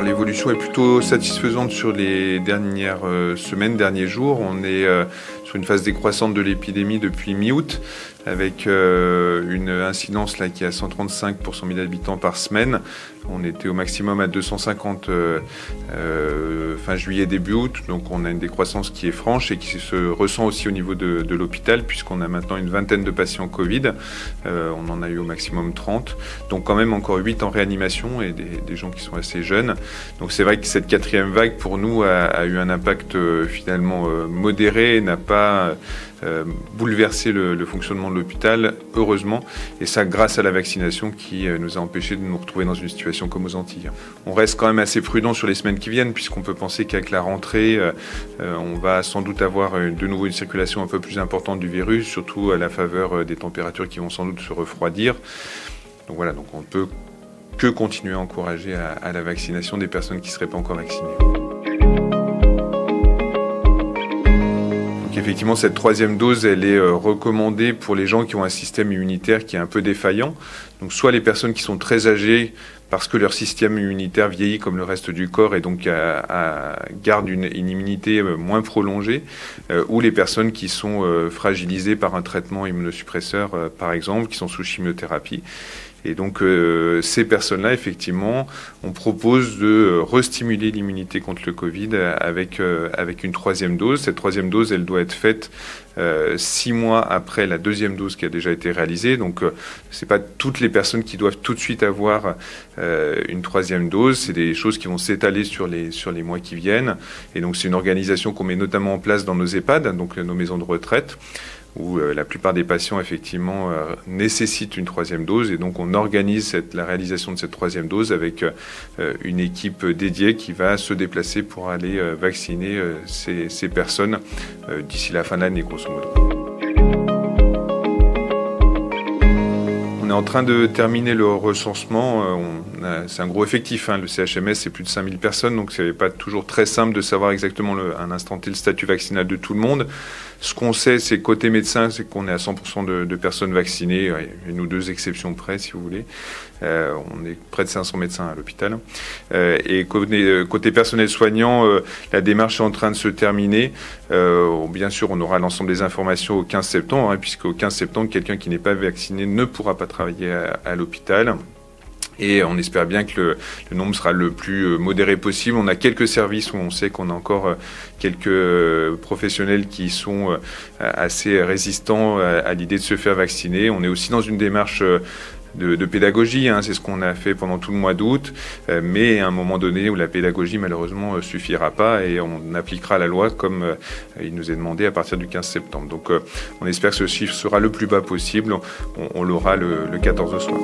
Alors l'évolution est plutôt satisfaisante sur les dernières semaines, derniers jours. On est sur une phase décroissante de l'épidémie depuis mi-août, avec une incidence là qui est à 135 pour 100 000 habitants par semaine. On était au maximum à 250 fin juillet, début août. Donc on a une décroissance qui est franche et qui se ressent aussi au niveau de l'hôpital, puisqu'on a maintenant une vingtaine de patients Covid. On en a eu au maximum 30. Donc quand même encore 8 en réanimation et des gens qui sont assez jeunes. Donc c'est vrai que cette quatrième vague pour nous a eu un impact finalement modéré, n'a pas bouleversé le fonctionnement de l'hôpital, heureusement, et ça grâce à la vaccination qui nous a empêché de nous retrouver dans une situation comme aux Antilles. On reste quand même assez prudent sur les semaines qui viennent, puisqu'on peut penser qu'avec la rentrée, on va sans doute avoir de nouveau une circulation un peu plus importante du virus, surtout à la faveur des températures qui vont sans doute se refroidir. Donc voilà, donc on peut que continuer à encourager à la vaccination des personnes qui ne seraient pas encore vaccinées. Donc effectivement, cette troisième dose, elle est recommandée pour les gens qui ont un système immunitaire qui est un peu défaillant. Donc soit les personnes qui sont très âgées parce que leur système immunitaire vieillit comme le reste du corps et donc garde une immunité moins prolongée, ou les personnes qui sont fragilisées par un traitement immunosuppresseur, par exemple, qui sont sous chimiothérapie. Et donc ces personnes-là, effectivement, on propose de restimuler l'immunité contre le Covid avec une troisième dose. Cette troisième dose, elle doit être faite 6 mois après la deuxième dose qui a déjà été réalisée. Donc c'est pas toutes les personnes qui doivent tout de suite avoir une troisième dose. C'est des choses qui vont s'étaler sur les mois qui viennent. Et donc c'est une organisation qu'on met notamment en place dans nos EHPAD, donc nos maisons de retraite, où la plupart des patients, effectivement, nécessitent une troisième dose. Et donc, on organise la réalisation de cette troisième dose avec une équipe dédiée qui va se déplacer pour aller vacciner ces personnes d'ici la fin de l'année, grosso modo. On est en train de terminer le recensement. C'est un gros effectif, hein. Le CHMS, c'est plus de 5000 personnes, donc c'est pas toujours très simple de savoir exactement à un instant T le statut vaccinal de tout le monde. Ce qu'on sait, c'est côté médecin, c'est qu'on est à 100% de personnes vaccinées, une ou deux exceptions près, si vous voulez. On est près de 500 médecins à l'hôpital. Et côté personnel soignant, la démarche est en train de se terminer. Bien sûr, on aura l'ensemble des informations au 15 septembre, hein, puisqu'au 15 septembre, quelqu'un qui n'est pas vacciné ne pourra pas travailler à l'hôpital. Et on espère bien que le nombre sera le plus modéré possible. On a quelques services où on sait qu'on a encore quelques professionnels qui sont assez résistants à l'idée de se faire vacciner. On est aussi dans une démarche de pédagogie, hein. C'est ce qu'on a fait pendant tout le mois d'août, mais à un moment donné où la pédagogie malheureusement suffira pas et on appliquera la loi comme il nous est demandé à partir du 15 septembre. Donc on espère que ce chiffre sera le plus bas possible. On l'aura le 14 au soir.